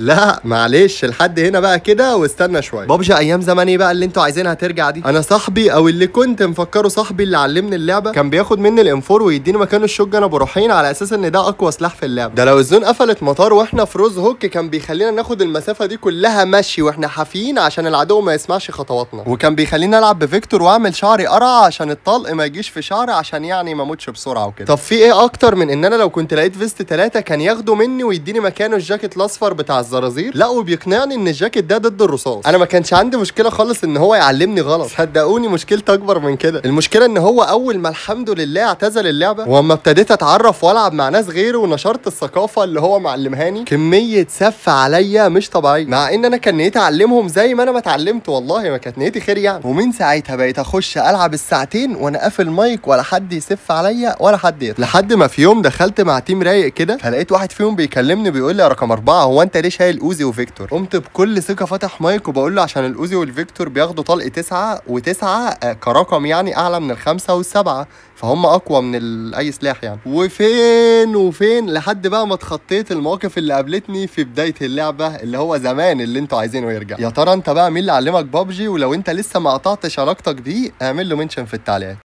لا معلش لحد هنا بقى كده واستنى شويه. بابجي ايام زمان ايه بقى اللي انتوا عايزينها ترجع دي؟ انا صاحبي او اللي كنت مفكره صاحبي اللي علمني اللعبه كان بياخد مني الانفور ويديني مكانه الشوت ابو روحين على اساس ان ده اقوى سلاح في اللعبه. ده لو الزون قفلت مطار واحنا في روز هوك كان بيخلينا ناخد المسافه دي كلها مشي واحنا حافيين عشان العدو ما يسمعش خطواتنا، وكان بيخليني العب بفيكتور واعمل شعري قرع عشان الطلق ما يجيش في شعري عشان يعني ما اموتش بسرعه وكده. طب في ايه اكتر من ان انا لو كنت لقيت فيست 3 كان ياخده مني ويديني مكانه الجاكيت الاصفر بتاع الزرازير؟ لا بيقنعني ان الجاكيت ده ضد الرصاص. انا ما كانش عندي مشكله خالص ان هو يعلمني غلط، صدقوني مشكلتي اكبر من كده. المشكله ان هو اول ما الحمد لله اعتزل اللعبه واما ابتديت اتعرف والعب مع ناس غيره ونشرت الثقافه اللي هو معلمهاني، كميه سف عليا مش طبيعيه، مع ان انا كان نيتي اعلمهم زي ما انا ما اتعلمت، والله ما كانت نيتي خير يعني. ومن ساعتها بقيت اخش العب الساعتين وانا قافل مايك ولا حد يسف عليا ولا حد يطلع، لحد ما في يوم دخلت مع تيم رايق كده فلقيت واحد فيهم بيكلمني بيقول لي يا رقم 4 هو انت ليه شايل اوزي وفيكتور؟ قمت بكل ثقه فاتح مايك وبقول له عشان الاوزي والفيكتور بياخدوا طلق 9 و9 كرقم يعني اعلى من الخمسه والسبعه، فهم اقوى من اي سلاح يعني. وفين لحد بقى ما اتخطيت المواقف اللي قابلتني في بدايه اللعبه اللي هو زمان اللي انتوا عايزينه يرجع. يا ترى انت بقى مين اللي علمك بابجي؟ ولو انت لسه ما قطعتش علاقتك بيه اعمل له منشن في التعليقات.